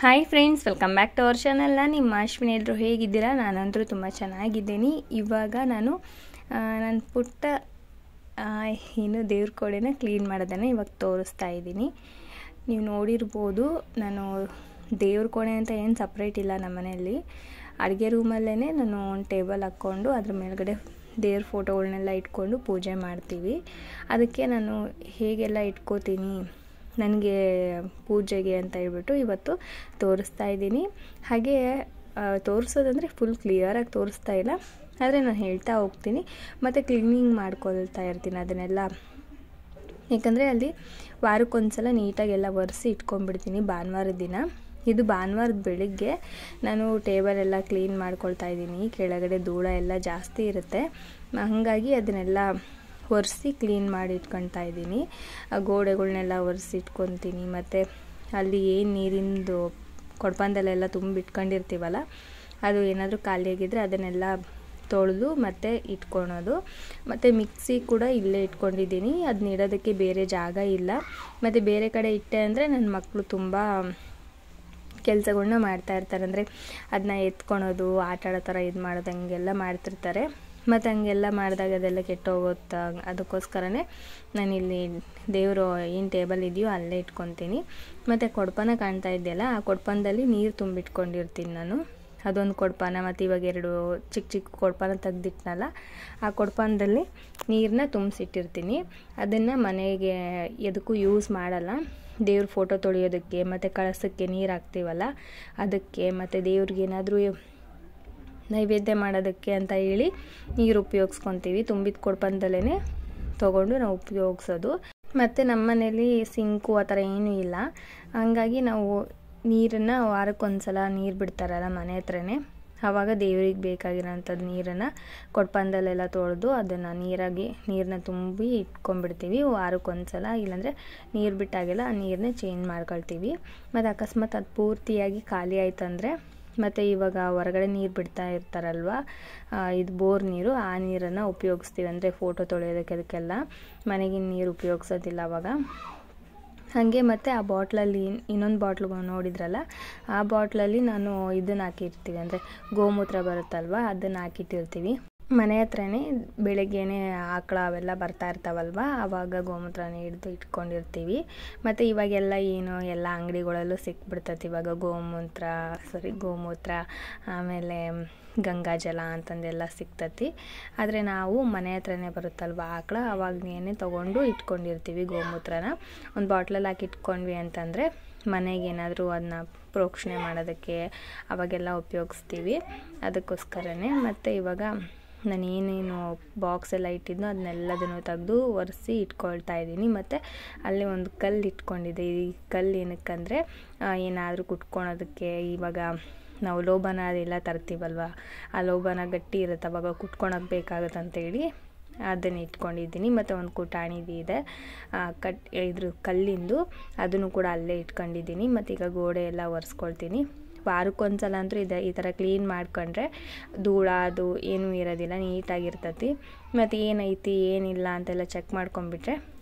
Hi friends, welcome back to our channel. ನಿಮ್ಮ ಅಶ್ವಿನಿ. ಎಲ್ಲರೂ ಹೇಗಿದ್ದೀರಾ? ನಾನಂತರೂ ತುಂಬ ಚೆನ್ನಾಗಿದ್ದೀನಿ. ಇವಾಗ ನಾನು ನನ್ನ ಪುಟ್ಟ ದೇವ್ರ ಕೋಣೆನ ಕ್ಲೀನ್ ಮಾಡೋದನ್ನು ಇವಾಗ ತೋರಿಸ್ತಾ ಇದ್ದೀನಿ. ನೀವು ನೋಡಿರ್ಬೋದು, ನಾನು ದೇವ್ರ ಕೋಣೆ ಅಂತ ಏನು ಸಪ್ರೇಟ್ ಇಲ್ಲ ನಮ್ಮ ಮನೆಯಲ್ಲಿ. ಅಡುಗೆ ರೂಮಲ್ಲೇ ನಾನು ಒಂದು ಟೇಬಲ್ ಹಾಕ್ಕೊಂಡು ಅದ್ರ ಮೇಲ್ಗಡೆ ದೇವ್ರ ಫೋಟೋಗಳನ್ನೆಲ್ಲ ಇಟ್ಕೊಂಡು ಪೂಜೆ ಮಾಡ್ತೀವಿ. ಅದಕ್ಕೆ ನಾನು ಹೇಗೆಲ್ಲ ಇಟ್ಕೋತೀನಿ ನನಗೆ ಪೂಜೆಗೆ ಅಂತ ಹೇಳ್ಬಿಟ್ಟು ಇವತ್ತು ತೋರಿಸ್ತಾ ಇದ್ದೀನಿ. ಹಾಗೆ ತೋರಿಸೋದಂದರೆ ಫುಲ್ ಕ್ಲಿಯರಾಗಿ ತೋರಿಸ್ತಾ ಇಲ್ಲ, ಆದರೆ ನಾನು ಹೇಳ್ತಾ ಹೋಗ್ತೀನಿ. ಮತ್ತು ಕ್ಲೀನಿಂಗ್ ಮಾಡ್ಕೊಳ್ತಾ ಇರ್ತೀನಿ ಅದನ್ನೆಲ್ಲ. ಯಾಕಂದರೆ ಅಲ್ಲಿ ವಾರಕ್ಕೊಂದ್ಸಲ ನೀಟಾಗೆಲ್ಲ ಒರೆಸಿ ಇಟ್ಕೊಂಡ್ಬಿಡ್ತೀನಿ ಭಾನುವಾರದ ದಿನ. ಇದು ಭಾನುವಾರದ ಬೆಳಿಗ್ಗೆ ನಾನು ಟೇಬಲೆಲ್ಲ ಕ್ಲೀನ್ ಮಾಡ್ಕೊಳ್ತಾ ಇದ್ದೀನಿ. ಕೆಳಗಡೆ ಧೂಳ ಎಲ್ಲ ಜಾಸ್ತಿ ಇರುತ್ತೆ, ಹಾಗಾಗಿ ಅದನ್ನೆಲ್ಲ ಒರೆಸಿ ಕ್ಲೀನ್ ಮಾಡಿ ಇಟ್ಕೊಳ್ತಾ ಇದ್ದೀನಿ. ಗೋಡೆಗಳನ್ನೆಲ್ಲ ಒರೆಸಿ ಇಟ್ಕೊತೀನಿ. ಮತ್ತು ಅಲ್ಲಿ ಏನು ನೀರಿಂದು ಕೊಡಪಾನದಲ್ಲೆಲ್ಲ ತುಂಬಿಟ್ಕೊಂಡಿರ್ತೀವಲ್ಲ, ಅದು ಏನಾದರೂ ಖಾಲಿಯಾಗಿದ್ದರೆ ಅದನ್ನೆಲ್ಲ ತೊಳೆದು ಮತ್ತೆ ಇಟ್ಕೊಳೋದು. ಮತ್ತು ಮಿಕ್ಸಿ ಕೂಡ ಇಲ್ಲೇ ಇಟ್ಕೊಂಡಿದ್ದೀನಿ. ಅದನ್ನ ಇಡೋದಕ್ಕೆ ಬೇರೆ ಜಾಗ ಇಲ್ಲ. ಮತ್ತು ಬೇರೆ ಕಡೆ ಇಟ್ಟೆ ಅಂದರೆ ನನ್ನ ಮಕ್ಕಳು ತುಂಬ ಕೆಲಸಗಳ್ನ ಮಾಡ್ತಾ ಇರ್ತಾರೆ. ಅಂದರೆ ಅದನ್ನ ಎತ್ಕೊಳೋದು, ಆಟ ಆಡೋ ಥರ ಇದು ಮಾಡೋದು, ಹಂಗೆಲ್ಲ ಮಾಡ್ತಿರ್ತಾರೆ. ಮತ್ತು ಹಂಗೆಲ್ಲ ಮಾಡಿದಾಗ ಅದೆಲ್ಲ ಕೆಟ್ಟೋಗುತ್ತೆ. ಅದಕ್ಕೋಸ್ಕರನೇ ನಾನಿಲ್ಲಿ ದೇವರು ಏನು ಟೇಬಲ್ ಇದೆಯೋ ಅಲ್ಲೇ ಇಟ್ಕೊತೀನಿ. ಮತ್ತು ಕೊಡಪಾನ ಕಾಣ್ತಾ ಇದೆಯಲ್ಲ, ಆ ಕೊಡಪಾನದಲ್ಲಿ ನೀರು ತುಂಬಿಟ್ಕೊಂಡಿರ್ತೀನಿ ನಾನು. ಅದೊಂದು ಕೊಡಪಾನ, ಮತ್ತು ಇವಾಗ 2 ಚಿಕ್ಕ ಚಿಕ್ಕ ಕೊಡಪಾನ ತೆಗ್ದಿಟ್ನಲ್ಲ, ಆ ಕೊಡಪಾನದಲ್ಲಿ ನೀರನ್ನ ತುಂಬಿಸಿಟ್ಟಿರ್ತೀನಿ. ಅದನ್ನು ಮನೆಗೆ ಎದಕ್ಕೂ ಯೂಸ್ ಮಾಡಲ್ಲ. ದೇವ್ರ ಫೋಟೋ ತೊಳೆಯೋದಕ್ಕೆ ಮತ್ತು ಕಳಸಕ್ಕೆ ನೀರು ಹಾಕ್ತೀವಲ್ಲ ಅದಕ್ಕೆ, ಮತ್ತು ದೇವ್ರಿಗೆ ಏನಾದರೂ ನೈವೇದ್ಯ ಮಾಡೋದಕ್ಕೆ ಅಂತ ಹೇಳಿ ನೀರು ಉಪಯೋಗಿಸ್ಕೊತೀವಿ. ತುಂಬಿದ ಕೊಡಪಾನದಲ್ಲೇ ತೊಗೊಂಡು ನಾವು ಉಪಯೋಗಿಸೋದು. ಮತ್ತು ನಮ್ಮ ಮನೇಲಿ ಸಿಂಕು ಆ ಥರ ಏನೂ ಇಲ್ಲ. ಹಾಗಾಗಿ ನಾವು ನೀರನ್ನು ವಾರಕ್ಕೊಂದ್ಸಲ ನೀರು ಬಿಡ್ತಾರಲ್ಲ ಮನೆ ಹತ್ರನೇ, ಆವಾಗ ದೇವ್ರಿಗೆ ಬೇಕಾಗಿರೋಂಥದ್ದು ನೀರನ್ನು ಕೊಡಪಾನದಲ್ಲೆಲ್ಲ ತೊಳೆದು ಅದನ್ನು ನೀರನ್ನ ತುಂಬಿ ಇಟ್ಕೊಂಡ್ಬಿಡ್ತೀವಿ ವಾರಕ್ಕೊಂದ್ಸಲ. ಇಲ್ಲಾಂದರೆ ನೀರು ಬಿಟ್ಟಾಗೆಲ್ಲ ಆ ನೀರನ್ನೇ ಚೇಂಜ್ ಮಾಡ್ಕೊಳ್ತೀವಿ. ಮತ್ತು ಅಕಸ್ಮಾತ್ ಅದು ಪೂರ್ತಿಯಾಗಿ ಖಾಲಿ ಆಯ್ತಂದರೆ, ಮತ್ತು ಇವಾಗ ಹೊರಗಡೆ ನೀರು ಬಿಡ್ತಾ ಇರ್ತಾರಲ್ವ, ಇದು ಬೋರ್ ನೀರು, ಆ ನೀರನ್ನು ಉಪಯೋಗಿಸ್ತೀವಿ. ಅಂದರೆ ಫೋಟೋ ತೊಳೆಯೋದಕ್ಕೆ ಅದಕ್ಕೆಲ್ಲ ಮನೆಗಿನ ನೀರು ಉಪಯೋಗಿಸೋದಿಲ್ಲ ಅವಾಗ. ಹಾಗೆ ಮತ್ತು ಆ ಬಾಟ್ಲಲ್ಲಿ ಇನ್ನೊಂದು ಬಾಟ್ಲು ನೋಡಿದ್ರಲ್ಲ, ಆ ಬಾಟ್ಲಲ್ಲಿ ನಾನು ಇದನ್ನು ಹಾಕಿರ್ತೀವಿ. ಅಂದರೆ ಗೋಮೂತ್ರ ಬರುತ್ತಲ್ವ, ಅದನ್ನು ಹಾಕಿಟ್ಟಿರ್ತೀವಿ. ಮನೆ ಹತ್ರನೇ ಬೆಳಗ್ಗೆನೇ ಆಕಳ ಅವೆಲ್ಲ ಬರ್ತಾ ಇರ್ತಾವಲ್ವ, ಆವಾಗ ಗೋಮೂತ್ರನೇ ಹಿಡಿದು ಇಟ್ಕೊಂಡಿರ್ತೀವಿ. ಮತ್ತು ಇವಾಗೆಲ್ಲ ಎಲ್ಲ ಅಂಗಡಿಗಳಲ್ಲೂ ಸಿಕ್ಬಿಡ್ತೈತಿ ಇವಾಗ ಗೋಮೂತ್ರ, ಆಮೇಲೆ ಗಂಗಾಜಲ ಅಂತಂದೆಲ್ಲ ಸಿಗ್ತತಿ. ಆದರೆ ನಾವು ಮನೆ ಹತ್ರನೇ ಬರುತ್ತಲ್ವ ಆಕಳ, ಅವಾಗೇನೆ ತೊಗೊಂಡು ಇಟ್ಕೊಂಡಿರ್ತೀವಿ ಗೋಮೂತ್ರನ. ಒಂದು ಬಾಟ್ಲಲ್ಲಿ ಹಾಕಿ ಇಟ್ಕೊಂಡ್ವಿ ಅಂತಂದರೆ ಮನೆಗೆ ಏನಾದರೂ ಅದನ್ನ ಪ್ರೋಕ್ಷಣೆ ಮಾಡೋದಕ್ಕೆ ಅವಾಗೆಲ್ಲ ಉಪಯೋಗಿಸ್ತೀವಿ. ಅದಕ್ಕೋಸ್ಕರನೇ. ಮತ್ತು ಇವಾಗ ನಾನು ಏನೇನು ಬಾಕ್ಸ್ ಎಲ್ಲ ಇಟ್ಟಿದ್ನೋ ಅದನ್ನೆಲ್ಲದನ್ನು ತೆಗೆದು ಒರೆಸಿ ಇಟ್ಕೊಳ್ತಾ ಇದ್ದೀನಿ. ಮತ್ತು ಅಲ್ಲಿ ಒಂದು ಕಲ್ಲು ಇಟ್ಕೊಂಡಿದ್ದೆ. ಈ ಕಲ್ಲು ಏನಕ್ಕಂದರೆ ಏನಾದರೂ ಕುಟ್ಕೊಳೋದಕ್ಕೆ, ಇವಾಗ ನಾವು ಲೋಬಾನ ಅದೆಲ್ಲ ತರ್ತೀವಲ್ವ, ಆ ಲೋಬಾನ ಗಟ್ಟಿ ಇರುತ್ತೆ, ಅವಾಗ ಕುಟ್ಕೊಳಕ್ಕೆ ಬೇಕಾಗುತ್ತೆ ಅಂತೇಳಿ ಅದನ್ನು ಇಟ್ಕೊಂಡಿದ್ದೀನಿ. ಮತ್ತು ಒಂದು ಕುಟಾಣಿ ಇದೆ ಇದ್ರ ಕಲ್ಲಿಂದು, ಅದನ್ನು ಕೂಡ ಅಲ್ಲೇ ಇಟ್ಕೊಂಡಿದ್ದೀನಿ. ಮತ್ತು ಈಗ ಗೋಡೆ ಎಲ್ಲ ಒರೆಸ್ಕೊಳ್ತೀನಿ. ವಾರಕ್ಕೊಂದ್ಸಲ ಅಂತೂ ಈ ಥರ ಕ್ಲೀನ್ ಮಾಡ್ಕೊಂಡ್ರೆ ಧೂಳ ಅದು ಏನೂ ಇರೋದಿಲ್ಲ, ನೀಟಾಗಿರ್ತತಿ. ಮತ್ತು ಏನೈತಿ ಏನಿಲ್ಲ ಅಂತೆಲ್ಲ ಚೆಕ್ ಮಾಡ್ಕೊಂಬಿಟ್ರೆ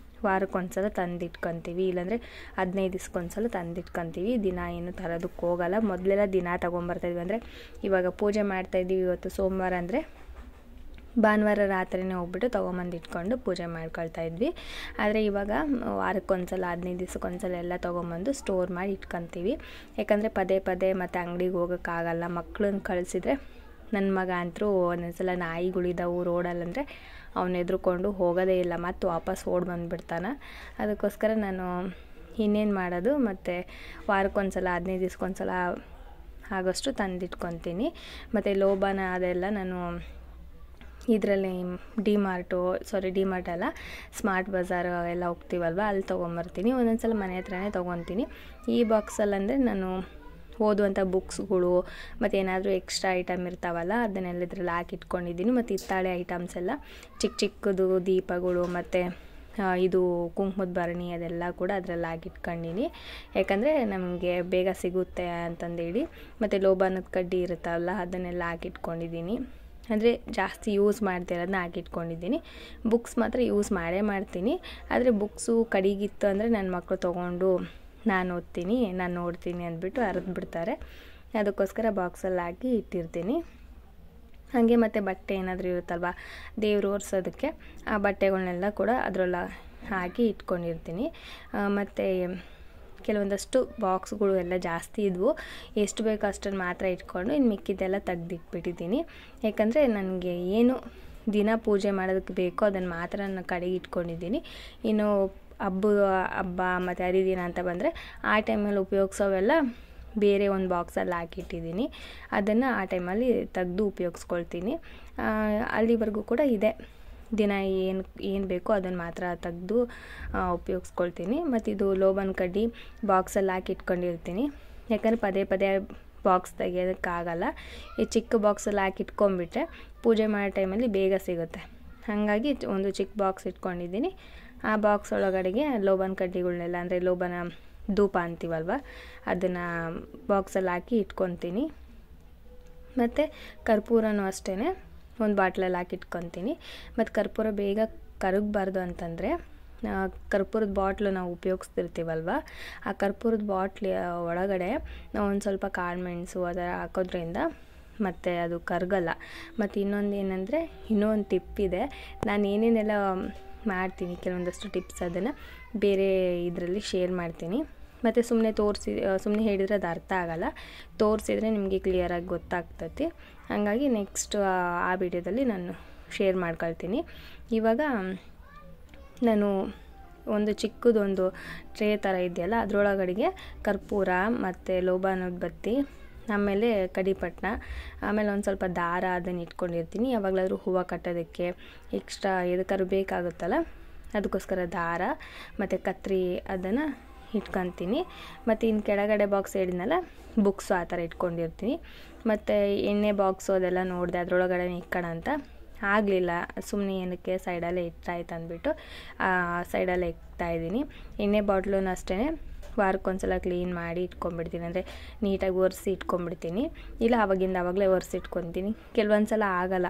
ವಾರಕ್ಕೊಂದ್ಸಲ ತಂದಿಟ್ಕೊತೀವಿ. ಇಲ್ಲಾಂದರೆ 15 ದಿವ್ಸಕ್ಕೊಂದ್ಸಲ ತಂದಿಟ್ಕೊತೀವಿ. ದಿನ ಏನು ತರೋದಕ್ಕೆ ಹೋಗಲ್ಲ. ಮೊದಲೆಲ್ಲ ದಿನ ತೊಗೊಂಬರ್ತಾಯಿದ್ವಿ. ಅಂದರೆ ಇವಾಗ ಪೂಜೆ ಮಾಡ್ತಾಯಿದ್ದೀವಿ, ಇವತ್ತು ಸೋಮವಾರ ಅಂದರೆ ಭಾನುವಾರ ರಾತ್ರಿನೇ ಹೋಗ್ಬಿಟ್ಟು ತೊಗೊಂಬಂದು ಇಟ್ಕೊಂಡು ಪೂಜೆ ಮಾಡ್ಕೊಳ್ತಾ ಇದ್ವಿ. ಆದರೆ ಇವಾಗ ವಾರಕ್ಕೊಂದ್ಸಲ 15 ದಿವ್ಸಕ್ಕೊಂದ್ಸಲ ಎಲ್ಲ ತೊಗೊಂಬಂದು ಸ್ಟೋರ್ ಮಾಡಿ ಇಟ್ಕೊತೀವಿ. ಯಾಕಂದರೆ ಪದೇ ಪದೇ ಮತ್ತು ಅಂಗಡಿಗೆ ಹೋಗೋಕ್ಕಾಗಲ್ಲ. ಮಕ್ಕಳನ್ನ ಕಳಿಸಿದ್ರೆ, ನನ್ನ ಮಗ ಅಂತೂ ಒಂದೊಂದ್ಸಲ ನಾಯಿಗಳಿದ್ದಾವೆ ರೋಡಲ್ಲಂದರೆ ಅವನು ಎದ್ರುಕೊಂಡು ಹೋಗೋದೇ ಇಲ್ಲ, ಮತ್ತು ವಾಪಸ್ ಓಡಿ ಬಂದುಬಿಡ್ತಾನೆ. ಅದಕ್ಕೋಸ್ಕರ ನಾನು ಇನ್ನೇನು ಮಾಡೋದು, ಮತ್ತು ವಾರಕ್ಕೊಂದ್ಸಲ 15 ದಿವ್ಸಕ್ಕೊಂದ್ಸಲ ಆಗೋಷ್ಟು ತಂದಿಟ್ಕೊತೀನಿ. ಮತ್ತು ಲೋಬಾನ ಅದೆಲ್ಲ ನಾನು ಇದರಲ್ಲಿ ಡಿಮಾರ್ಟ್ ಅಲ್ಲ, ಸ್ಮಾರ್ಟ್ ಬಜಾರ್ ಎಲ್ಲ ಹೋಗ್ತೀವಲ್ವ, ಅಲ್ಲಿ ತೊಗೊಂಬರ್ತೀನಿ. ಒಂದೊಂದ್ಸಲ ಮನೆ ಹತ್ರನೇ ತೊಗೊತೀನಿ. ಈ ಬಾಕ್ಸಲ್ಲಂದರೆ ನಾನು ಓದುವಂಥ ಬುಕ್ಸ್ಗಳು ಮತ್ತು ಏನಾದರೂ ಎಕ್ಸ್ಟ್ರಾ ಐಟಮ್ ಇರ್ತಾವಲ್ಲ ಅದನ್ನೆಲ್ಲ ಇದ್ರಲ್ಲಿ ಹಾಕಿಟ್ಕೊಂಡಿದ್ದೀನಿ. ಮತ್ತು ಹಿತ್ತಾಳೆ ಐಟಮ್ಸ್ ಎಲ್ಲ ಚಿಕ್ಕ ಚಿಕ್ಕದು ದೀಪಗಳು ಮತ್ತು ಇದು ಕುಂಕುಮದ ಭರಣಿ ಅದೆಲ್ಲ ಕೂಡ ಅದರಲ್ಲಿ ಹಾಕಿಟ್ಕೊಂಡಿನಿ. ಯಾಕಂದರೆ ನಮಗೆ ಬೇಗ ಸಿಗುತ್ತೆ ಅಂತಂದೇಳಿ. ಮತ್ತು ಲೋಬಾನದ ಕಡ್ಡಿ ಇರುತ್ತಲ್ಲ ಅದನ್ನೆಲ್ಲ ಹಾಕಿಟ್ಕೊಂಡಿದ್ದೀನಿ. ಅಂದರೆ ಜಾಸ್ತಿ ಯೂಸ್ ಮಾಡ್ತಿರೋದನ್ನ ಹಾಕಿಟ್ಕೊಂಡಿದ್ದೀನಿ. ಬುಕ್ಸ್ ಮಾತ್ರ ಯೂಸ್ ಮಾಡ್ತೀನಿ. ಆದರೆ ಬುಕ್ಸು ಕಡಿಗಿತ್ತು ಅಂದರೆ ನನ್ನ ಮಕ್ಕಳು ತೊಗೊಂಡು ನಾನು ಓದ್ತೀನಿ, ನಾನು ನೋಡ್ತೀನಿ ಅಂದ್ಬಿಟ್ಟು ಅರ್ದು ಬಿಡ್ತಾರೆ. ಅದಕ್ಕೋಸ್ಕರ ಬಾಕ್ಸಲ್ಲಿ ಹಾಕಿ ಇಟ್ಟಿರ್ತೀನಿ. ಹಾಗೆ ಮತ್ತು ಬಟ್ಟೆ ಏನಾದರೂ ಇರುತ್ತಲ್ವ ದೇವ್ರು ಒರೆಸೋದಕ್ಕೆ, ಆ ಬಟ್ಟೆಗಳನ್ನೆಲ್ಲ ಕೂಡ ಅದರೊಳಗೆ ಹಾಕಿ ಇಟ್ಕೊಂಡಿರ್ತೀನಿ. ಮತ್ತು ಕೆಲವೊಂದಷ್ಟು ಬಾಕ್ಸ್ಗಳು ಎಲ್ಲ ಜಾಸ್ತಿ ಇದ್ವು, ಎಷ್ಟು ಬೇಕೋ ಅಷ್ಟನ್ನು ಮಾತ್ರ ಇಟ್ಕೊಂಡು ಇನ್ನು ಮಿಕ್ಕಿದ್ದೆಲ್ಲ ತೆಗ್ದಿಟ್ಬಿಟ್ಟಿದ್ದೀನಿ. ಯಾಕಂದರೆ ನನಗೆ ಏನು ದಿನ ಪೂಜೆ ಮಾಡೋದಕ್ಕೆ ಬೇಕೋ ಅದನ್ನು ಮಾತ್ರ ನಾನು ಕಡೆಗೆ ಇಟ್ಕೊಂಡಿದ್ದೀನಿ. ಇನ್ನು ಹಬ್ಬ ಮತ್ತು ಹರಿದಿನ ಅಂತ ಬಂದರೆ ಆ ಟೈಮಲ್ಲಿ ಉಪಯೋಗಿಸೋವೆಲ್ಲ ಬೇರೆ ಒಂದು ಬಾಕ್ಸಲ್ಲಿ ಹಾಕಿಟ್ಟಿದ್ದೀನಿ. ಅದನ್ನು ಆ ಟೈಮಲ್ಲಿ ತೆಗೆದು ಉಪಯೋಗಿಸ್ಕೊಳ್ತೀನಿ. ಅಲ್ಲಿವರೆಗೂ ಕೂಡ ಇದೆ, ದಿನ ಏನು ಬೇಕೋ ಅದನ್ನು ಮಾತ್ರ ತೆಗೆದು ಉಪಯೋಗಿಸ್ಕೊಳ್ತೀನಿ. ಮತ್ತು ಇದು ಲೋಬನ್ ಕಡ್ಡಿ ಬಾಕ್ಸಲ್ಲಿ ಹಾಕಿ ಇಟ್ಕೊಂಡಿರ್ತೀನಿ. ಯಾಕಂದರೆ ಪದೇ ಪದೇ ಬಾಕ್ಸ್ ತೆಗಿಯೋದಕ್ಕಾಗಲ್ಲ. ಈ ಚಿಕ್ಕ ಬಾಕ್ಸಲ್ಲಿ ಹಾಕಿ ಇಟ್ಕೊಂಡ್ಬಿಟ್ರೆ ಪೂಜೆ ಮಾಡೋ ಟೈಮಲ್ಲಿ ಬೇಗ ಸಿಗುತ್ತೆ. ಹಾಗಾಗಿ ಒಂದು ಚಿಕ್ಕ ಬಾಕ್ಸ್ ಇಟ್ಕೊಂಡಿದ್ದೀನಿ. ಆ ಬಾಕ್ಸ್ ಒಳಗಡೆಗೆ ಲೋಬನ್ ಕಡ್ಡಿಗಳನ್ನೆಲ್ಲ, ಅಂದರೆ ಲೋಬನ ಧೂಪ ಅಂತೀವಲ್ವ, ಅದನ್ನು ಬಾಕ್ಸಲ್ಲಿ ಹಾಕಿ ಇಟ್ಕೊತೀನಿ. ಮತ್ತು ಕರ್ಪೂರನೂ ಅಷ್ಟೇ ಒಂದು ಬಾಟ್ಲಲ್ಲಿ ಹಾಕಿ ಇಟ್ಕೊತೀನಿ. ಮತ್ತು ಕರ್ಪೂರ ಬೇಗ ಕರಗಬಾರ್ದು ಅಂತಂದರೆ ಕರ್ಪೂರದ ಬಾಟ್ಲು ನಾವು ಉಪಯೋಗಿಸ್ತಿರ್ತೀವಲ್ವ, ಆ ಕರ್ಪೂರದ ಬಾಟ್ಲಿ ಒಳಗಡೆ ನಾವು ಒಂದು ಸ್ವಲ್ಪ ಕಾಳುಮೆಣಸು ಅದರ ಹಾಕೋದ್ರಿಂದ ಮತ್ತು ಅದು ಕರಗಲ್ಲ. ಮತ್ತು ಇನ್ನೊಂದು ಏನಂದರೆ, ಇನ್ನೊಂದು ಟಿಪ್ ಇದೆ. ನಾನು ಏನೇನೆಲ್ಲ ಮಾಡ್ತೀನಿ, ಕೆಲವೊಂದಷ್ಟು ಟಿಪ್ಸ್ ಅದನ್ನು ಬೇರೆ ಇದರಲ್ಲಿ ಶೇರ್ ಮಾಡ್ತೀನಿ. ಮತ್ತು ಸುಮ್ಮನೆ ಹೇಳಿದರೆ ಅದು ಅರ್ಥ ಆಗೋಲ್ಲ, ತೋರಿಸಿದ್ರೆ ನಿಮಗೆ ಕ್ಲಿಯರಾಗಿ ಗೊತ್ತಾಗ್ತೈತಿ. ಹಾಗಾಗಿ ನೆಕ್ಸ್ಟ್ ಆ ವಿಡಿಯೋದಲ್ಲಿ ನಾನು ಶೇರ್ ಮಾಡ್ಕೊಳ್ತೀನಿ. ಇವಾಗ ನಾನು ಒಂದು ಚಿಕ್ಕದೊಂದು ಟ್ರೇ ಥರ ಇದೆಯಲ್ಲ, ಅದರೊಳಗಡೆಗೆ ಕರ್ಪೂರ ಮತ್ತು ಲೋಬಾನದ ಬತ್ತಿ, ಆಮೇಲೆ ಕಡಿಪಟ್ನ, ಆಮೇಲೆ ಒಂದು ಸ್ವಲ್ಪ ದಾರ ಅದನ್ನು ಇಟ್ಕೊಂಡಿರ್ತೀನಿ. ಯಾವಾಗಲಾದರೂ ಹೂವು ಕಟ್ಟೋದಕ್ಕೆ ಎಕ್ಸ್ಟ್ರಾ ಎದಕ್ಕಾದ್ರೂ ಬೇಕಾಗುತ್ತಲ್ಲ, ಅದಕ್ಕೋಸ್ಕರ ದಾರ ಮತ್ತು ಕತ್ರಿ ಅದನ್ನು ಇಟ್ಕೊತೀನಿ. ಮತ್ತು ಇನ್ನು ಕೆಳಗಡೆ ಬಾಕ್ಸ್ ಹೇಳಿದ್ನಲ್ಲ, ಬುಕ್ಸು ಆ ಥರ ಇಟ್ಕೊಂಡಿರ್ತೀನಿ. ಮತ್ತು ಎಣ್ಣೆ ಬಾಕ್ಸು ಅದೆಲ್ಲ ನೋಡಿದೆ, ಅದರೊಳಗಡೆ ಇಕ್ಕೋಣ ಅಂತ ಆಗಲಿಲ್ಲ, ಸುಮ್ಮನೆ ಏನಕ್ಕೆ ಸೈಡಲ್ಲೇ ಇಟ್ಟಾಯ್ತು ಅಂದ್ಬಿಟ್ಟು ಸೈಡಲ್ಲೇ ಇಕ್ತಾಯಿದ್ದೀನಿ. ಎಣ್ಣೆ ಬಾಟ್ಲೂ ಅಷ್ಟೇ ವಾರಕ್ಕೊಂದ್ಸಲ ಕ್ಲೀನ್ ಮಾಡಿ ಇಟ್ಕೊಂಡ್ಬಿಡ್ತೀನಿ, ಅಂದರೆ ನೀಟಾಗಿ ಒರೆಸಿ ಇಟ್ಕೊಂಡ್ಬಿಡ್ತೀನಿ. ಇಲ್ಲ ಆವಾಗಲೇ ಒರೆಸಿ ಇಟ್ಕೊತೀನಿ. ಕೆಲವೊಂದು ಸಲ ಆಗೋಲ್ಲ,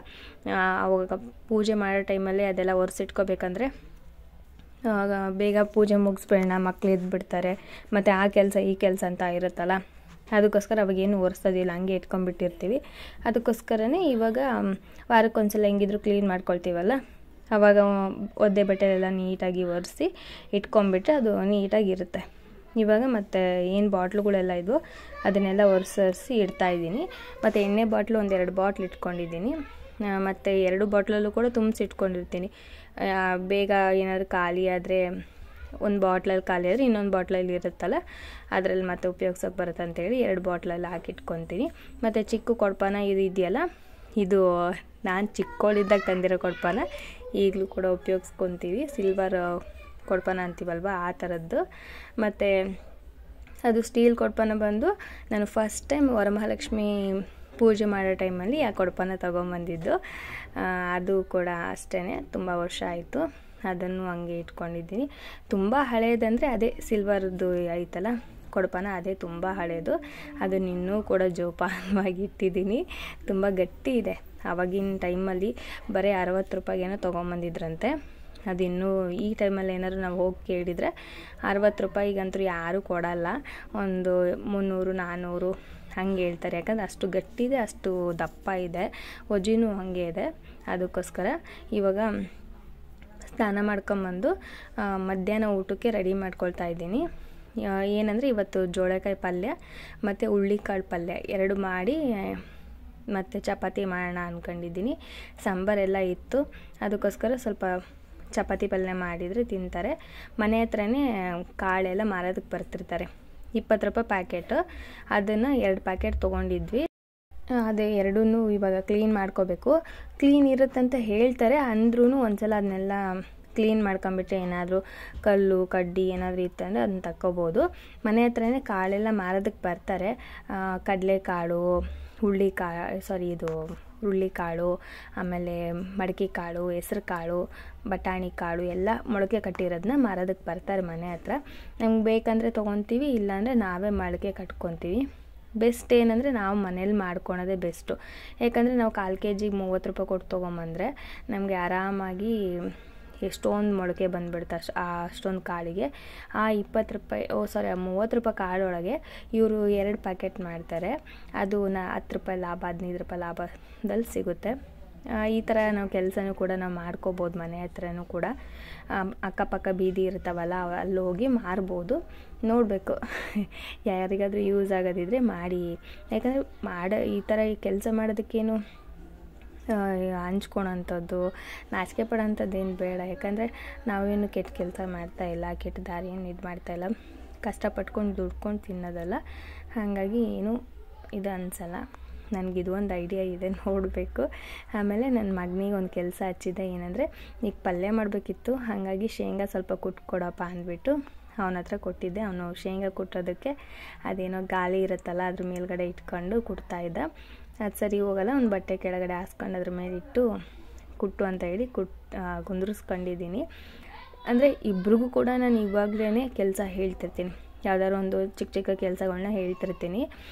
ಅವಾಗ ಪೂಜೆ ಮಾಡೋ ಟೈಮಲ್ಲೇ ಅದೆಲ್ಲ ಒರೆಸಿಟ್ಕೋಬೇಕಂದ್ರೆ ಬೇಗ ಪೂಜೆ ಮುಗಿಸ್ಬೇಡ, ಮಕ್ಳು ಎದ್ಬಿಡ್ತಾರೆ, ಮತ್ತು ಆ ಕೆಲಸ ಈ ಕೆಲಸ ಅಂತ ಇರುತ್ತಲ್ಲ, ಅದಕ್ಕೋಸ್ಕರ ಅವಾಗೇನು ಒರೆಸೋದಿಲ್ಲ, ಹಂಗೆ ಇಟ್ಕೊಂಡ್ಬಿಟ್ಟಿರ್ತೀವಿ. ಅದಕ್ಕೋಸ್ಕರನೇ ಇವಾಗ ವಾರಕ್ಕೊಂದ್ಸಲ ಹೆಂಗಿದ್ರು ಕ್ಲೀನ್ ಮಾಡ್ಕೊಳ್ತೀವಲ್ಲ, ಆವಾಗ ಒದ್ದೆ ಬಟ್ಟೆಲೆಲ್ಲ ನೀಟಾಗಿ ಒರೆಸಿ ಇಟ್ಕೊಂಡ್ಬಿಟ್ರೆ ಅದು ನೀಟಾಗಿರುತ್ತೆ. ಇವಾಗ ಮತ್ತು ಏನು ಬಾಟ್ಲುಗಳೆಲ್ಲ ಇದ್ವು ಅದನ್ನೆಲ್ಲ ಒರೆಸಿ ಇಡ್ತಾಯಿದ್ದೀನಿ. ಮತ್ತು ಎಣ್ಣೆ ಬಾಟ್ಲು 1-2 ಬಾಟ್ಲ್ ಇಟ್ಕೊಂಡಿದ್ದೀನಿ. ಮತ್ತು 2 ಬಾಟ್ಲಲ್ಲೂ ಕೂಡ ತುಂಬಿಸಿ ಇಟ್ಕೊಂಡಿರ್ತೀನಿ. ಬೇಗ ಏನಾದರೂ ಖಾಲಿ ಆದರೆ, ಒಂದು ಬಾಟ್ಲಲ್ಲಿ ಖಾಲಿ ಆದರೆ ಇನ್ನೊಂದು ಬಾಟ್ಲಲ್ಲಿ ಇರುತ್ತಲ್ಲ, ಅದರಲ್ಲಿ ಮತ್ತೆ ಉಪಯೋಗಿಸೋಕೆ ಬರುತ್ತೆ ಅಂತೇಳಿ 2 ಬಾಟ್ಲಲ್ಲಿ ಹಾಕಿಟ್ಕೊತೀನಿ. ಮತ್ತು ಚಿಕ್ಕ ಕೊಡಪಾನ ಇದು ಇದೆಯಲ್ಲ, ಇದು ನಾನು ಚಿಕ್ಕವಳಿದ್ದಾಗ ತಂದಿರೋ ಕೊಡಪಾನ, ಈಗಲೂ ಕೂಡ ಉಪಯೋಗಿಸ್ಕೊತೀವಿ. ಸಿಲ್ವರ್ ಕೊಡಪಾನ ಅಂತೀವಲ್ವ, ಆ ಥರದ್ದು. ಮತ್ತು ಅದು ಸ್ಟೀಲ್ ಕೊಡಪಾನ ಬಂದು ನಾನು ಫಸ್ಟ್ ಟೈಮ್ ವರಮಹಾಲಕ್ಷ್ಮಿ ಪೂಜೆ ಮಾಡೋ ಟೈಮಲ್ಲಿ ಆ ಕೊಡಪಾನ ತೊಗೊಂಬಂದಿದ್ದು. ಅದು ಕೂಡ ಅಷ್ಟೇ ತುಂಬ ವರ್ಷ ಆಯಿತು, ಅದನ್ನು ಹಂಗೆ ಇಟ್ಕೊಂಡಿದ್ದೀನಿ. ತುಂಬ ಹಳೆಯದಂದರೆ ಅದೇ ಸಿಲ್ವರ್ದು ಐತಲ್ಲ ಕೊಡಪಾನ, ಅದೇ ತುಂಬ ಹಳೆಯದು. ಅದನ್ನು ಇನ್ನೂ ಕೂಡ ಜೋಪಾನವಾಗಿ ಇಟ್ಟಿದ್ದೀನಿ, ತುಂಬ ಗಟ್ಟಿ ಇದೆ. ಆವಾಗಿನ ಟೈಮಲ್ಲಿ ಬರೀ 60 ರೂಪಾಯಿಗೇನೋ ತೊಗೊಂಬಂದಿದ್ರಂತೆ. ಅದಿನ್ನೂ ಈ ಟೈಮಲ್ಲಿ ಏನಾದರೂ ನಾವು ಹೋಗಿ ಕೇಳಿದರೆ 60 ರೂಪಾಯಿಗಂತೂ ಯಾರೂ ಕೊಡಲ್ಲ, ಒಂದು 300-400 ಹಂಗೆ ಹೇಳ್ತಾರೆ. ಯಾಕಂದರೆ ಅಷ್ಟು ಗಟ್ಟಿದೆ, ಅಷ್ಟು ದಪ್ಪ ಇದೆ, ಒಜಿನೂ ಹಾಗೆ ಇದೆ. ಅದಕ್ಕೋಸ್ಕರ ಇವಾಗ ಸ್ನಾನ ಮಾಡ್ಕೊಂಬಂದು ಮಧ್ಯಾಹ್ನ ಊಟಕ್ಕೆ ರೆಡಿ ಮಾಡ್ಕೊಳ್ತಾ ಇದ್ದೀನಿ. ಏನಂದರೆ ಇವತ್ತು ಜೋಳಕಾಯಿ ಪಲ್ಯ ಮತ್ತು ಹುಳ್ಳಿಕಾಳು ಪಲ್ಯ 2 ಮಾಡಿ ಮತ್ತು ಚಪಾತಿ ಮಾಡೋಣ ಅಂದ್ಕೊಂಡಿದ್ದೀನಿ. ಸಾಂಬಾರೆಲ್ಲ ಇತ್ತು, ಅದಕ್ಕೋಸ್ಕರ ಸ್ವಲ್ಪ ಚಪಾತಿ ಪಲ್ಯ ಮಾಡಿದರೆ ತಿಂತಾರೆ. ಮನೆ ಹತ್ರನೇ ಕಾಳೆಲ್ಲ ಮಾರೋದಕ್ಕೆ ಬರ್ತಿರ್ತಾರೆ, 20 ರೂಪಾಯಿ ಪ್ಯಾಕೆಟು. ಅದನ್ನು 2 ಪ್ಯಾಕೆಟ್ ತೊಗೊಂಡಿದ್ವಿ. ಅದೇ 2 ಇವಾಗ ಕ್ಲೀನ್ ಮಾಡ್ಕೋಬೇಕು. ಕ್ಲೀನ್ ಇರುತ್ತಂತ ಹೇಳ್ತಾರೆ, ಅಂದ್ರೂ ಒಂದ್ಸಲ ಅದನ್ನೆಲ್ಲ ಕ್ಲೀನ್ ಮಾಡ್ಕೊಂಬಿಟ್ರೆ ಏನಾದರೂ ಕಲ್ಲು ಕಡ್ಡಿ ಏನಾದರೂ ಇತ್ತಂದರೆ ಅದನ್ನ ತಕ್ಕೋಬೋದು. ಮನೆ ಹತ್ರನೇ ಕಾಳೆಲ್ಲ ಮಾರೋದಕ್ಕೆ ಬರ್ತಾರೆ. ಕಡಲೆಕಾಳು, ಹುರುಳಿಕಾಳು, ಆಮೇಲೆ ಮಡಕೆ ಕಾಳು, ಹೆಸರು ಕಾಳು, ಬಟಾಣಿ ಕಾಳು ಎಲ್ಲ ಮೊಳಕೆ ಕಟ್ಟಿರೋದನ್ನ ಮಾರೋದಕ್ಕೆ ಬರ್ತಾರೆ ಮನೆ ಹತ್ರ. ನಮ್ಗೆ ಬೇಕಂದರೆ ತೊಗೊತೀವಿ, ಇಲ್ಲಾಂದರೆ ನಾವೇ ಮೊಳಕೆ ಕಟ್ಕೊತೀವಿ. ಬೆಸ್ಟ್ ಏನಂದರೆ ನಾವು ಮನೇಲಿ ಮಾಡ್ಕೊಳೋದೇ ಬೆಸ್ಟು. ಯಾಕಂದರೆ ನಾವು 1/4 kg 30 ರೂಪಾಯಿ ಕೊಟ್ಟು ತೊಗೊಂಬಂದರೆ ನಮಗೆ ಆರಾಮಾಗಿ ಎಷ್ಟೊಂದು ಮೊಳಕೆ ಬಂದುಬಿಡುತ್ತೆ ಅಷ್ಟೊಂದು ಕಾಳಿಗೆ. ಆ 20 ರೂಪಾಯಿ 30 ರೂಪಾಯಿ ಕಾಳೊಳಗೆ ಇವರು 2 ಪ್ಯಾಕೆಟ್ ಮಾಡ್ತಾರೆ. ಅದು 10 ರೂಪಾಯಿ ಲಾಭ 15 ರೂಪಾಯಿ ಲಾಭದಲ್ಲಿ ಸಿಗುತ್ತೆ. ಈ ಥರ ನಾವು ಕೆಲಸನೂ ಕೂಡ ನಾವು ಮಾಡ್ಕೋಬೋದು. ಮನೆ ಹತ್ರನೂ ಕೂಡ ಅಕ್ಕಪಕ್ಕ ಬೀದಿ ಇರ್ತಾವಲ್ಲ ಅಲ್ಲಿ ಹೋಗಿ ಮಾರ್ಬೋದು. ನೋಡಬೇಕು ಯಾರಿಗಾದರೂ ಯೂಸ್ ಆಗೋದಿದ್ರೆ ಮಾಡಿ. ಯಾಕಂದರೆ ಈ ಥರ ಕೆಲಸ ಮಾಡೋದಕ್ಕೇನು ಹಂಚ್ಕೊಳೋಂಥದ್ದು ನಾಚಿಕೆ ಪಡೋಂಥದ್ದೇನು ಬೇಡ. ಯಾಕಂದರೆ ನಾವೇನು ಕೆಟ್ಟ ಕೆಲಸ ಮಾಡ್ತಾಯಿಲ್ಲ, ಕೆಟ್ಟ ದಾರಿ ಏನು ಇದು ಮಾಡ್ತಾಯಿಲ್ಲ, ಕಷ್ಟಪಟ್ಕೊಂಡು ದುಡ್ಕೊಂಡು ತಿನ್ನೋದಲ್ಲ. ಹಾಗಾಗಿ ಏನು ಇದು ಅನಿಸಲ್ಲ. ನನಗಿದು ಒಂದು ಐಡಿಯಾ ಇದೆ, ನೋಡಬೇಕು. ಆಮೇಲೆ ನನ್ನ ಮಗನಿಗೆ ಒಂದು ಕೆಲಸ ಹಚ್ಚಿದ್ದೆ. ಏನಂದರೆ ಈಗ ಪಲ್ಯ ಮಾಡಬೇಕಿತ್ತು, ಹಾಗಾಗಿ ಶೇಂಗಾ ಸ್ವಲ್ಪ ಕುಟ್ಕೊಡಪ್ಪ ಅಂದ್ಬಿಟ್ಟು ಅವನ ಹತ್ರ ಕೊಟ್ಟಿದ್ದೆ. ಅವನು ಶೇಂಗಾ ಕುಟ್ಟೋದಕ್ಕೆ ಅದೇನೋ ಗಾಳಿ ಇರುತ್ತಲ್ಲ ಅದ್ರ ಮೇಲ್ಗಡೆ ಇಟ್ಕೊಂಡು ಕುಟ್ತಾಯಿದ್ದ. ಅದು ಸರಿ ಹೋಗಲ್ಲ, ಒಂದು ಬಟ್ಟೆ ಕೆಳಗಡೆ ಹಾಸ್ಕೊಂಡು ಅದ್ರ ಮೇಲೆ ಇಟ್ಟು ಕುಟ್ಟು ಅಂತ ಹೇಳಿ ಕುಂದ್ರಿಸ್ಕೊಂಡಿದ್ದೀನಿ. ಅಂದರೆ ಇಬ್ರಿಗೂ ಕೂಡ ನಾನು ಇವಾಗಲೇ ಕೆಲಸ ಹೇಳ್ತಿರ್ತೀನಿ, ಯಾವ್ದಾದ್ರು ಒಂದು ಚಿಕ್ಕ ಚಿಕ್ಕ ಕೆಲಸಗಳನ್ನ ಹೇಳ್ತಿರ್ತೀನಿ.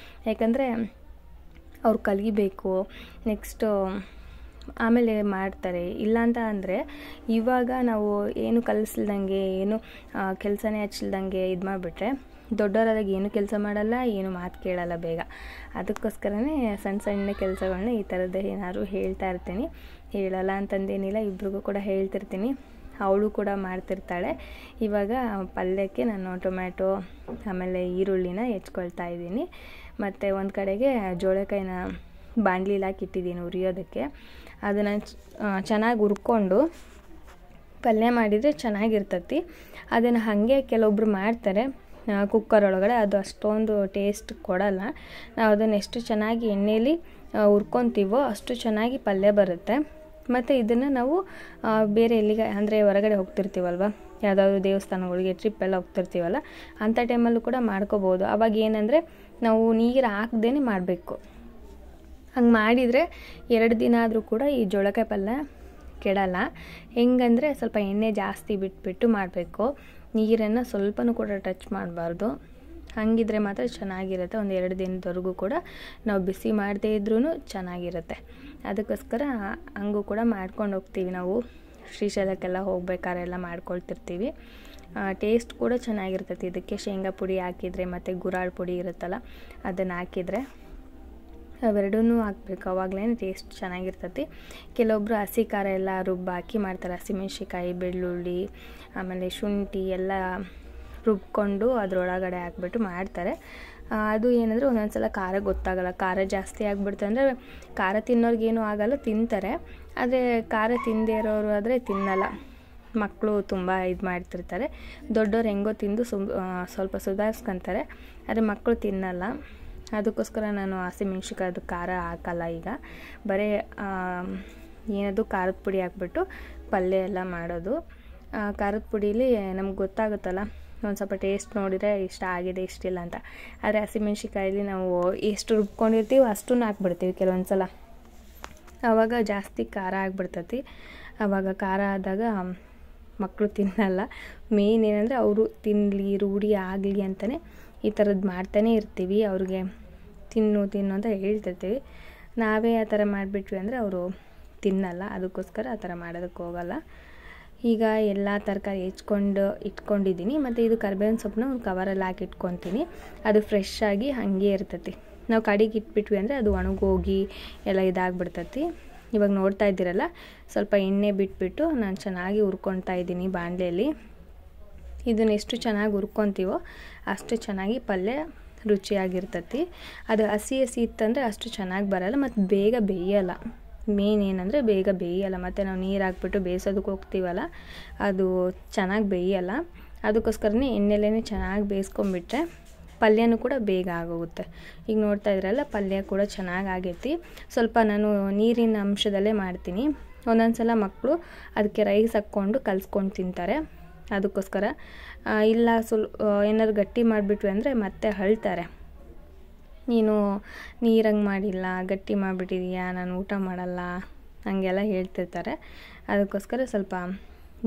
ಯಾಕಂದರೆ ಅವ್ರು ಕಲಿಬೇಕು, ನೆಕ್ಸ್ಟು ಆಮೇಲೆ ಮಾಡ್ತಾರೆ. ಇಲ್ಲಾಂತ ಅಂದರೆ ಇವಾಗ ನಾವು ಏನು ಕಲಿಸ್ಲ್ದಂಗೆ ಏನು ಕೆಲಸನೇ ಹಚ್ಚಲ್ದಂಗೆ ಇದು ಮಾಡಿಬಿಟ್ರೆ ದೊಡ್ಡವರಾದಾಗ ಏನು ಕೆಲಸ ಮಾಡಲ್ಲ, ಏನು ಮಾತು ಕೇಳಲ್ಲ ಬೇಗ. ಅದಕ್ಕೋಸ್ಕರನೇ ಸಣ್ಣ ಸಣ್ಣ ಕೆಲಸಗಳನ್ನ ಈ ಥರದ್ದು ಏನಾದ್ರು ಹೇಳ್ತಾ ಇರ್ತೀನಿ. ಹೇಳಲ್ಲ ಅಂತಂದೇನಿಲ್ಲ, ಇಬ್ರಿಗೂ ಕೂಡ ಹೇಳ್ತಿರ್ತೀನಿ. ಅವಳು ಕೂಡ ಮಾಡ್ತಿರ್ತಾಳೆ. ಇವಾಗ ಪಲ್ಯಕ್ಕೆ ನಾನು ಟೊಮ್ಯಾಟೊ ಆಮೇಲೆ ಈರುಳ್ಳಿನ ಹೆಚ್ಕೊಳ್ತಾ ಇದ್ದೀನಿ. ಮತ್ತು ಒಂದು ಕಡೆಗೆ ಜೋಳಕಾಯಿನ ಬಾಣಲಿಲಿ ಹಾಕಿಟ್ಟಿದ್ದೀನಿ ಉರಿಯೋದಕ್ಕೆ. ಅದನ್ನು ಚೆನ್ನಾಗಿ ಹುರ್ಕೊಂಡು ಪಲ್ಯ ಮಾಡಿದರೆ ಚೆನ್ನಾಗಿರ್ತತಿ. ಅದನ್ನು ಹಾಗೆ ಕೆಲವೊಬ್ರು ಮಾಡ್ತಾರೆ ಕುಕ್ಕರ್ ಒಳಗಡೆ, ಅದು ಅಷ್ಟೊಂದು ಟೇಸ್ಟ್ ಕೊಡಲ್ಲ. ನಾವು ಅದನ್ನು ಎಷ್ಟು ಚೆನ್ನಾಗಿ ಎಣ್ಣೆಯಲ್ಲಿ ಹುರ್ಕೊತೀವೋ ಅಷ್ಟು ಚೆನ್ನಾಗಿ ಪಲ್ಯ ಬರುತ್ತೆ. ಮತ್ತು ಇದನ್ನು ನಾವು ಬೇರೆ ಎಲ್ಲಿಗೆ ಅಂದರೆ ಹೊರಗಡೆ ಹೋಗ್ತಿರ್ತೀವಲ್ವ, ಯಾವುದಾದ್ರು ದೇವಸ್ಥಾನಗಳಿಗೆ ಟ್ರಿಪ್ ಎಲ್ಲ ಹೋಗ್ತಿರ್ತೀವಲ್ಲ, ಅಂಥ ಟೈಮಲ್ಲೂ ಕೂಡ ಮಾಡ್ಕೋಬೋದು. ಆವಾಗ ಏನಂದರೆ ನಾವು ನೀರು ಹಾಕ್ದೇ ಮಾಡಬೇಕು. ಹಂಗೆ ಮಾಡಿದರೆ 2 ದಿನ ಆದರೂ ಕೂಡ ಈ ಜೋಳಕಾಯಿ ಪಲ್ಯ ಕೆಡಲ್ಲ. ಹೆಂಗಂದರೆ ಸ್ವಲ್ಪ ಎಣ್ಣೆ ಜಾಸ್ತಿ ಬಿಟ್ಬಿಟ್ಟು ಮಾಡಬೇಕು, ನೀರನ್ನು ಸ್ವಲ್ಪನೂ ಕೂಡ ಟಚ್ ಮಾಡಬಾರ್ದು. ಹಾಗಿದ್ರೆ ಮಾತ್ರ ಚೆನ್ನಾಗಿರುತ್ತೆ. ಒಂದು 2 ದಿನದವರೆಗೂ ಕೂಡ ನಾವು ಬಿಸಿ ಮಾಡದೇ ಇದ್ರೂ ಚೆನ್ನಾಗಿರುತ್ತೆ. ಅದಕ್ಕೋಸ್ಕರ ಹಂಗೂ ಕೂಡ ಮಾಡ್ಕೊಂಡು ಹೋಗ್ತೀವಿ. ನಾವು ಶ್ರೀಶೈಲಕ್ಕೆಲ್ಲ ಹೋಗ್ಬೇಕಾದ್ರೆ ಎಲ್ಲ ಮಾಡ್ಕೊಳ್ತಿರ್ತೀವಿ. ಟೇಸ್ಟ್ ಕೂಡ ಚೆನ್ನಾಗಿರ್ತೈತಿ. ಇದಕ್ಕೆ ಶೇಂಗಾ ಪುಡಿ ಹಾಕಿದರೆ ಮತ್ತು ಗುರಾಳ್ ಪುಡಿ ಇರುತ್ತಲ್ಲ ಅದನ್ನು ಹಾಕಿದರೆ ಅವೆರಡೂ ಹಾಕ್ಬೇಕು, ಆವಾಗಲೇ ಟೇಸ್ಟ್ ಚೆನ್ನಾಗಿರ್ತೈತಿ. ಕೆಲವೊಬ್ಬರು ಹಸಿ ಖಾರ ಎಲ್ಲ ರುಬ್ಬಾಕಿ ಮಾಡ್ತಾರೆ. ಹಸಿಮೆಣ್ಸಿಕಾಯಿ, ಬೆಳ್ಳುಳ್ಳಿ, ಆಮೇಲೆ ಶುಂಠಿ ಎಲ್ಲ ರುಬ್ಕೊಂಡು ಅದರೊಳಗಡೆ ಹಾಕ್ಬಿಟ್ಟು ಮಾಡ್ತಾರೆ. ಅದು ಏನಂದರೆ ಒಂದೊಂದು ಸಲ ಖಾರ ಗೊತ್ತಾಗಲ್ಲ. ಖಾರ ಜಾಸ್ತಿ ಆಗಿಬಿಡ್ತು ಅಂದರೆ ಖಾರ ತಿನ್ನೋರ್ಗೇನೂ ಆಗಲ್ಲ, ತಿಂತಾರೆ. ಆದರೆ ಖಾರ ತಿಂದೇ ಇರೋರು ಆದರೆ ತಿನ್ನಲ್ಲ. ಮಕ್ಕಳು ತುಂಬ ಇದು ಮಾಡ್ತಿರ್ತಾರೆ. ದೊಡ್ಡವ್ರು ಹೆಂಗೋ ತಿಂದು ಸ್ವಲ್ಪ ಸುಧಾರಿಸ್ಕೊತಾರೆ, ಆದರೆ ಮಕ್ಕಳು ತಿನ್ನಲ್ಲ. ಅದಕ್ಕೋಸ್ಕರ ನಾನು ಹಸಿಮೆಣ್ಸಿಕಾಯ್ದು ಖಾರ ಹಾಕಲ್ಲ. ಈಗ ಬರೀ ಏನದು ಖಾರದ ಪುಡಿ ಹಾಕ್ಬಿಟ್ಟು ಪಲ್ಯ ಎಲ್ಲ ಮಾಡೋದು. ಖಾರದ ಪುಡೀಲಿ ನಮ್ಗೆ ಗೊತ್ತಾಗುತ್ತಲ್ಲ, ಒಂದು ಸ್ವಲ್ಪ ಟೇಸ್ಟ್ ನೋಡಿದರೆ ಇಷ್ಟ ಆಗಿದೆ ಇಷ್ಟಿಲ್ಲ ಅಂತ. ಆದರೆ ಹಸಿಮೆಣ್ಸಿಕಾಯಲ್ಲಿ ನಾವು ಎಷ್ಟು ರುಬ್ಕೊಂಡಿರ್ತೀವಿ ಅಷ್ಟನ್ನು ಹಾಕ್ಬಿಡ್ತೀವಿ ಕೆಲವೊಂದು ಸಲ. ಆವಾಗ ಜಾಸ್ತಿ ಖಾರ ಆಗಿಬಿಡ್ತೈತಿ. ಆವಾಗ ಖಾರ ಆದಾಗ ಮಕ್ಕಳು ತಿನ್ನಲ್ಲ. ಮೇನ್ ಏನಂದರೆ ಅವರು ತಿನ್ನಲಿ, ರೂಢಿ ಆಗಲಿ ಅಂತಲೇ ಈ ಥರದ್ದು ಮಾಡ್ತಾನೇ ಇರ್ತೀವಿ. ಅವ್ರಿಗೆ ತಿನ್ನು ಅಂತ ಹೇಳ್ತಿರ್ತೀವಿ. ನಾವೇ ಆ ಥರ ಮಾಡಿಬಿಟ್ವಿ ಅಂದರೆ ಅವರು ತಿನ್ನಲ್ಲ. ಅದಕ್ಕೋಸ್ಕರ ಆ ಥರ ಮಾಡೋದಕ್ಕೆ ಹೋಗಲ್ಲ. ಈಗ ಎಲ್ಲ ತರಕಾರಿ ಹೆಚ್ಕೊಂಡು ಇಟ್ಕೊಂಡಿದ್ದೀನಿ. ಮತ್ತು ಇದು ಕರಿಬೇವಿನ ಸೊಪ್ಪನ್ನ ಒಂದು ಕವರಲ್ಲಿ ಹಾಕಿ ಇಟ್ಕೊತೀನಿ. ಅದು ಫ್ರೆಶ್ ಆಗಿ ಹಾಗೆ ಇರ್ತೈತಿ. ನಾವು ಕಡೆಗೆ ಇಟ್ಬಿಟ್ವಿ ಅಂದರೆ ಅದು ಒಣಗೋಗಿ ಎಲ್ಲ ಇದಾಗ್ಬಿಡ್ತೈತಿ. ಇವಾಗ ನೋಡ್ತಾ ಇದ್ದೀರಲ್ಲ, ಸ್ವಲ್ಪ ಎಣ್ಣೆ ಬಿಟ್ಬಿಟ್ಟು ನಾನು ಚೆನ್ನಾಗಿ ಹುರ್ಕೊಳ್ತಾ ಇದ್ದೀನಿ ಬಾಣಲೆಯಲ್ಲಿ. ಇದನ್ನು ಎಷ್ಟು ಚೆನ್ನಾಗಿ ಹುರ್ಕೊತೀವೋ ಅಷ್ಟು ಚೆನ್ನಾಗಿ ಪಲ್ಯ ರುಚಿಯಾಗಿರ್ತೈತಿ. ಅದು ಹಸಿ ಇತ್ತಂದರೆ ಅಷ್ಟು ಚೆನ್ನಾಗಿ ಬರಲ್ಲ ಮತ್ತು ಬೇಗ ಬೇಯಲ್ಲ. ಮೇನ್ ಏನಂದರೆ ಬೇಗ ಬೇಯಲ್ಲ. ಮತ್ತು ನಾವು ನೀರು ಹಾಕ್ಬಿಟ್ಟು ಬೇಯಿಸೋದಕ್ಕೆ ಹೋಗ್ತೀವಲ್ಲ, ಅದು ಚೆನ್ನಾಗಿ ಬೇಯಲ್ಲ. ಅದಕ್ಕೋಸ್ಕರನೇ ಎಣ್ಣೆಲೇ ಚೆನ್ನಾಗಿ ಬೇಯಿಸ್ಕೊಂಬಿಟ್ರೆ ಪಲ್ಯನೂ ಕೂಡ ಬೇಗ ಆಗೋಗುತ್ತೆ. ಈಗ ನೋಡ್ತಾ ಇದ್ರಲ್ಲ, ಪಲ್ಯ ಕೂಡ ಚೆನ್ನಾಗಿ ಆಗೈತಿ. ಸ್ವಲ್ಪ ನಾನು ನೀರಿನ ಅಂಶದಲ್ಲೇ ಮಾಡ್ತೀನಿ. ಒಂದೊಂದು ಸಲ ಮಕ್ಕಳು ಅದಕ್ಕೆ ರೈಸ್ ಹಾಕ್ಕೊಂಡು ಕಲಿಸ್ಕೊಂಡು ತಿಂತಾರೆ. ಅದಕ್ಕೋಸ್ಕರ ಇಲ್ಲ ಏನಾದ್ರು ಗಟ್ಟಿ ಮಾಡಿಬಿಟ್ವಿ ಅಂದರೆ ಮತ್ತೆ ಅಳ್ತಾರೆ, ನೀನು ನೀರಂಗೆ ಮಾಡಿಲ್ಲ, ಗಟ್ಟಿ ಮಾಡಿಬಿಟ್ಟಿದೀಯಾ, ನಾನು ಊಟ ಮಾಡಲ್ಲ, ಹಾಗೆಲ್ಲ ಹೇಳ್ತಿರ್ತಾರೆ. ಅದಕ್ಕೋಸ್ಕರ ಸ್ವಲ್ಪ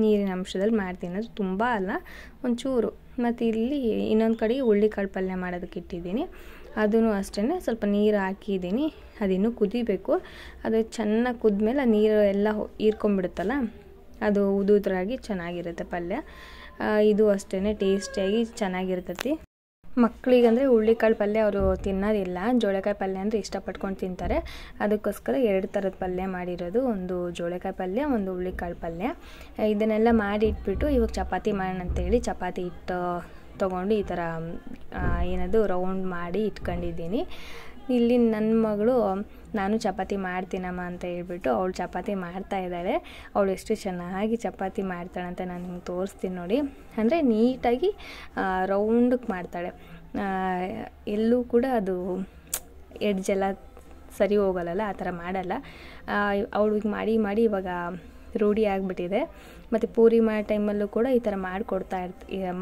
ನೀರಿನ ಅಂಶದಲ್ಲಿ ಮಾಡ್ತೀನಿ. ಅದು ತುಂಬ ಅಲ್ಲ, ಒಂಚೂರು. ಮತ್ತು ಇಲ್ಲಿ ಇನ್ನೊಂದು ಕಡೆಗೆ ಹುಳ್ಳಿಕಾಳು ಪಲ್ಯ ಮಾಡೋದಕ್ಕೆ ಇಟ್ಟಿದ್ದೀನಿ. ಅದೂ ಅಷ್ಟೇ ಸ್ವಲ್ಪ ನೀರು ಹಾಕಿದ್ದೀನಿ. ಅದಿನ್ನೂ ಕುದಿಬೇಕು. ಅದು ಚೆನ್ನಾಗಿ ಕುದ್ಮೇಲೆ ನೀರು ಎಲ್ಲ ಹೀರ್ಕೊಂಬಿಡುತ್ತಲ್ಲ, ಅದು ಉದುದ್ರಾಗಿ ಚೆನ್ನಾಗಿರುತ್ತೆ ಪಲ್ಯ. ಇದು ಅಷ್ಟೇ ಟೇಸ್ಟಿಯಾಗಿ ಚೆನ್ನಾಗಿರ್ತೈತಿ. ಮಕ್ಕಳಿಗಂದರೆ ಹುಳ್ಳಿಕಾಳು ಪಲ್ಯ ಅವರು ತಿನ್ನೋದಿಲ್ಲ, ಜೋಳಕಾಯಿ ಪಲ್ಯ ಅಂದರೆ ಇಷ್ಟಪಟ್ಕೊಂಡು ತಿಂತಾರೆ. ಅದಕ್ಕೋಸ್ಕರ 2 ಥರದ ಪಲ್ಯ ಮಾಡಿರೋದು, ಒಂದು ಜೋಳಕಾಯಿ ಪಲ್ಯ, ಒಂದು ಹುಳ್ಳಿಕಾಳು ಪಲ್ಯ. ಇದನ್ನೆಲ್ಲ ಮಾಡಿ ಇಟ್ಬಿಟ್ಟು ಇವಾಗ ಚಪಾತಿ ಮಾಡೋಣ ಅಂತೇಳಿ ಚಪಾತಿ ಹಿಟ್ಟು ತೊಗೊಂಡು ಈ ಥರ ಏನದು ರೌಂಡ್ ಮಾಡಿ ಇಟ್ಕೊಂಡಿದ್ದೀನಿ. ಇಲ್ಲಿ ನನ್ನ ಮಗಳು ನಾನು ಚಪಾತಿ ಮಾಡ್ತೀನಮ್ಮ ಅಂತ ಹೇಳ್ಬಿಟ್ಟು ಅವಳು ಚಪಾತಿ ಮಾಡ್ತಾ ಇದ್ದಾಳೆ. ಅವಳು ಎಷ್ಟು ಚೆನ್ನಾಗಿ ಚಪಾತಿ ಮಾಡ್ತಾಳೆ ಅಂತ ನಾನು ನಿಮ್ಗೆ ತೋರಿಸ್ತೀನಿ ನೋಡಿ. ಅಂದರೆ ನೀಟಾಗಿ ರೌಂಡಕ್ಕೆ ಮಾಡ್ತಾಳೆ, ಎಲ್ಲೂ ಕೂಡ ಅದು ಎಡ್ಜೆಲ್ಲ ಸರಿ ಹೋಗಲ್ಲ, ಆ ಥರ ಮಾಡಲ್ಲ. ಅವಳಿಗೆ ಮಾಡಿ ಮಾಡಿ ಇವಾಗ ರೂಢಿ ಆಗಿಬಿಟ್ಟಿದೆ. ಮತ್ತು ಪೂರಿ ಮಾಡೋ ಟೈಮಲ್ಲೂ ಕೂಡ ಈ ಥರ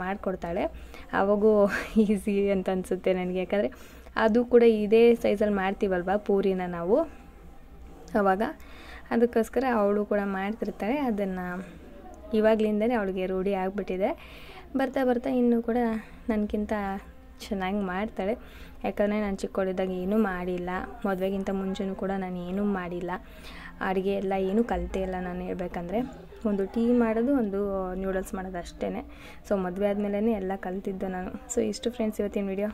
ಮಾಡಿಕೊಡ್ತಾಳೆ. ಅವಾಗೂ ಈಸಿ ಅಂತ ಅನಿಸುತ್ತೆ ನನಗೆ, ಯಾಕಂದರೆ ಅದು ಕೂಡ ಇದೇ ಸೈಜಲ್ಲಿ ಮಾಡ್ತೀವಲ್ವ ಪೂರಿನ ನಾವು ಅವಾಗ, ಅದಕ್ಕೋಸ್ಕರ ಅವಳು ಕೂಡ ಮಾಡ್ತಿರ್ತಾಳೆ. ಅದನ್ನು ಇವಾಗಲಿಂದನೇ ಅವಳಿಗೆ ರೂಢಿ ಆಗಿಬಿಟ್ಟಿದೆ. ಬರ್ತಾ ಬರ್ತಾ ಇನ್ನೂ ಕೂಡ ನನಗಿಂತ ಚೆನ್ನಾಗಿ ಮಾಡ್ತಾಳೆ. ಯಾಕಂದರೆ ನಾನು ಚಿಕ್ಕವಳಿದ್ದಾಗ ಏನೂ ಮಾಡಿಲ್ಲ, ಮದುವೆಗಿಂತ ಮುಂಚೆನೂ ಕೂಡ ನಾನು ಏನೂ ಮಾಡಿಲ್ಲ, ಅಡುಗೆ ಎಲ್ಲ ಏನೂ ಕಲಿತೇ ಇಲ್ಲ. ನಾನು ಹೇಳ್ಬೇಕಂದ್ರೆ ಒಂದು ಟೀ ಮಾಡೋದು, ಒಂದು ನ್ಯೂಡಲ್ಸ್ ಮಾಡೋದು ಅಷ್ಟೇ. ಸೊ ಮದುವೆ ಆದಮೇಲೆ ಎಲ್ಲ ಕಲಿತಿದ್ದು ನಾನು. ಸೊ ಇಷ್ಟು ಫ್ರೆಂಡ್ಸ್ ಇವತ್ತಿನ ವಿಡಿಯೋ.